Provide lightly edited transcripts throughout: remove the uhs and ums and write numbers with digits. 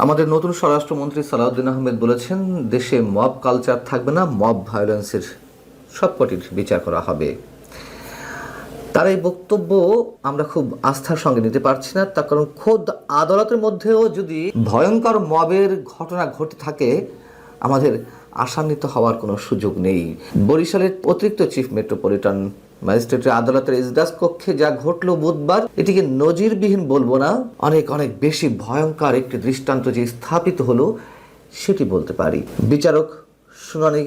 আমাদের নতুন স্বরাষ্ট্রমন্ত্রী সালাউদ্দিন আহমেদ বলেছেন, দেশে মব কালচার থাকবে না, মব ভায়োলেন্সের সবকটির বিচার করা হবে। তার এই বক্তব্য আমরা খুব আস্থার সঙ্গে নিতে পারছি না, তার কারণ খোদ আদালতের মধ্যেও যদি ভয়ঙ্কর মবের ঘটনা ঘটে থাকে, আমাদের আশান্বিত হওয়ার কোনো সুযোগ নেই। বরিশালের অতিরিক্ত চিফ মেট্রোপলিটন ম্যাজিস্ট্রেটের আদালতের ইজলাস কক্ষে যা ঘটলো বুধবার, এটিকে নজিরবিহীন বলবো না, অনেক অনেক বেশি ভয়ঙ্কর একটি দৃষ্টান্ত যে স্থাপিত হলো সেটি বলতে পারি। বিচারক শুনানি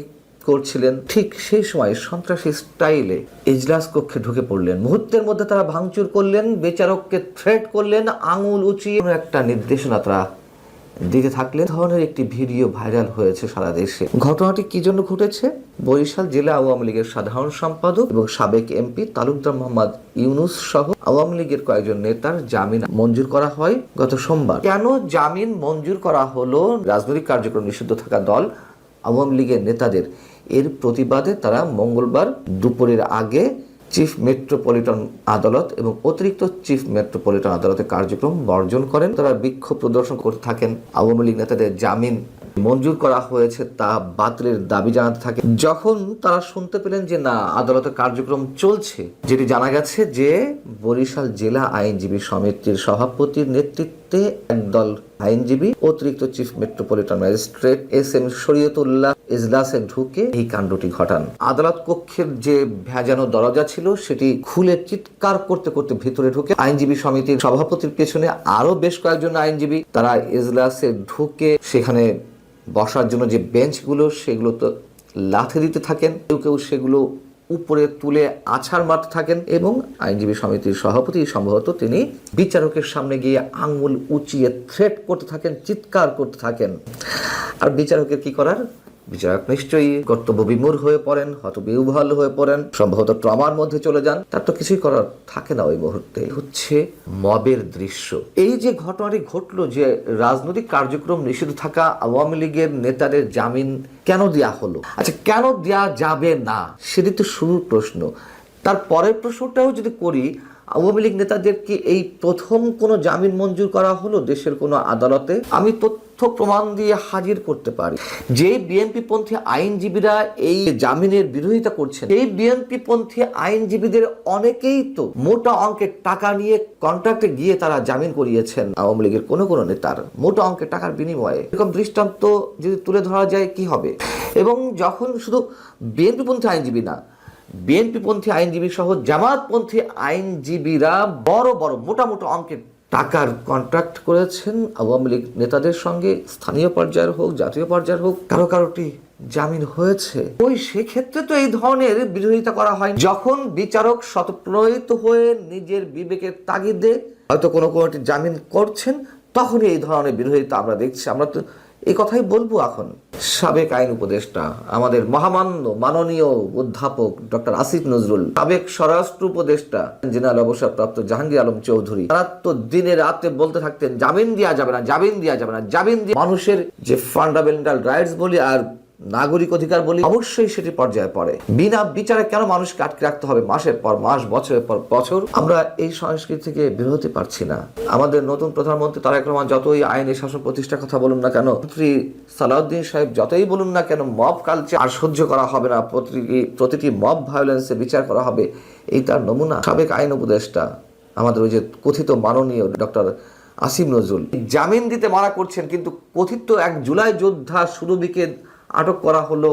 করছিলেন, ঠিক সেই সময় সন্ত্রাসী স্টাইলে ইজলাস কক্ষে ঢুকে পড়লেন। মুহূর্তের মধ্যে তারা ভাঙচুর করলেন, বিচারককে থ্রেট করলেন, আঙুল উঁচিয়ে একটা নির্দেশনা তারা দিতে থাকলেন। ধরনের একটি ভিডিও ভাইরাল হয়েছে সারা দেশে। ঘটনাটি কি জন্য ঘটেছে? বরিশাল জেলা আওয়ামী লীগের সাধারণ সম্পাদক এবং সাবেক এমপি তালুকদার মোহাম্মদ ইউনুস সহ আওয়ামী লীগের কয়েকজন নেতার জামিন মঞ্জুর করা হয় গত সোমবার। কেন জামিন মঞ্জুর করা হলো? রাজনৈতিক কার্যক্রম নিষিদ্ধ থাকা দল আওয়ামী লীগের নেতাদের, এর প্রতিবাদে তারা মঙ্গলবার দুপুরের আগে চিফ মেট্রোপলিটন আদালত এবং অতিরিক্ত চিফ মেট্রোপলিটন আদালতের কার্যক্রম বর্জন করেন। তারা বিক্ষোভ প্রদর্শন করতে থাকেন। আওয়ামী লীগ নেতাদের জামিন মঞ্জুর করা হয়েছে তা বাতিলের দাবি জানাতে থাকে। যখন তারা শুনতে পেলেন যে না, আদালতের কার্যক্রম চলছে, যেটি জানা গেছে যে বরিশাল জেলা আইনজীবী সমিতির সভাপতির নেতৃত্বে একদল আইনজীবী অতিরিক্ত chief metropolitan magistrate S M. Shariatullah ইজলাসে ঢুকে এই কাণ্ডটি ঘটান। আদালত কক্ষের যে ভেজানো দরজা ছিল সেটি খুলে চিৎকার করতে করতে ভিতরে ঢুকে আইনজীবী সমিতির সভাপতির পেছনে আরো বেশ কয়েকজন আইনজীবী তারা ইজলাসে ঢুকে সেখানে বসার জন্য যে বেঞ্চগুলো সেগুলো তো লাথি দিতে থাকেন, কেউ কেউ সেগুলো উপরে তুলে আছাড় মারতে থাকেন এবং আইনজীবী সমিতির সভাপতি সম্ভবত তিনি বিচারকের সামনে গিয়ে আঙ্গুল উঁচিয়ে থ্রেট করতে থাকেন, চিৎকার করতে থাকেন। আর বিচারকের কি করার? বিচারক নিশ্চয়ই কর্তব্য বিমূঢ় হয়ে পড়েন, হতবিহ্বল হয়ে পড়েন, সম্ভবত ট্রমার মধ্যে চলে যান। তার তো কিছুই করার থাকে না ওই মুহূর্তে। হচ্ছে মবের দৃশ্য। এই যে ঘটনাটি ঘটলো, যে রাজনৈতিক কার্যক্রম নিষিদ্ধ থাকা আওয়ামী লীগের নেতাদের জামিন কেন দেয়া হলো? আচ্ছা, কেন দেয়া যাবে না সেটি তো শুরুর প্রশ্ন। তার পরের প্রশ্নটাও যদি করি, আওয়ামী লীগ নেতাদেরকে এই প্রথম কোনো জামিন মঞ্জুর করা হলো দেশের কোনো আদালতে? আমি তথ্য প্রমাণ দিয়ে হাজির করতে পারি যে বিএনপি পন্থী আইনজীবীরা এই জামিনের বিরোধিতা করছেন, এই বিএনপি পন্থী আইনজীবীদের অনেকেই তো মোটা অঙ্কের টাকা নিয়ে কন্ট্রাক্টে গিয়ে তারা জামিন করিয়েছেন আওয়ামী লীগের কোনো কোনো নেতার, মোটা অঙ্কের টাকার বিনিময়ে। এরকম দৃষ্টান্ত যদি তুলে ধরা যায় কি হবে? এবং যখন শুধু বিএনপি পন্থী আইনজীবী না, বিএনপিপন্থী আইনজীবী সহ জামাতপন্থী আইনজীবীরা বড় বড় মোটা মোটা অঙ্কের টাকার কন্ট্রাক্ট করেছেন আওয়ামী লীগ নেতাদের সঙ্গে, স্থানীয় পর্যায়ের হোক জাতীয় পর্যায়ের হোক, কারো কারোটি জামিন হয়েছে। ওই সেক্ষেত্রে তো এই ধরনের বিরোধিতা করা হয়। যখন বিচারক স্বতঃপ্রণোদিত হয়ে নিজের বিবেকের তাগিদে হয়তো কোনো কোনোটি জামিন করছেন, তখনই এই ধরনের বিরোধিতা আমরা দেখছি। আমরা তো এই কথাই বলবো। এখন সাবেক আইন উপদেষ্টা আমাদের মহামান্য মাননীয় অধ্যাপক ডক্টর আসিফ নজরুল, সাবেক স্বরাষ্ট্র উপদেষ্টা জেনারেল অবসরপ্রাপ্ত জাহাঙ্গীর আলম চৌধুরী, তারা তো দিনে রাতে বলতে থাকতেন জামিন দেওয়া যাবে না, জামিন দেওয়া যাবে না, জামিন দিয়ে মানুষের যে ফান্ডামেন্টাল রাইটস বলি আর নাগরিক অধিকার বলি, অবশ্যই সেটি পর্যায়ে পড়ে। বিনা বিচারে কেন মানুষকে আটকে রাখতে হবে মাসের পর মাস, বছরের পর বছর? আমরা এই সংস্কৃতি থেকে বের হতে পারছি না। আমাদের নতুন প্রধানমন্ত্রী তারেক রহমান যতই আইনি শাসন প্রতিষ্ঠার কথা বলুন না কেন, মন্ত্রী সালাউদ্দিন সাহেব যতই বলুন না কেন মব কালচার আর সহ্য করা হবে না, প্রতিটি মব ভায়োলেন্সে বিচার করা হবে, এই তার নমুনা। সাবেক আইন উপদেষ্টা আমাদের ওই যে কথিত মাননীয় ডক্টর আসিফ নজরুল জামিন দিতে মানা করছেন, কিন্তু কথিত এক জুলাই যোদ্ধা সুরভিকে আটক করা হলো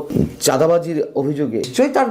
চাঁদাবাজির অভিযোগে। নিশ্চয়ই তার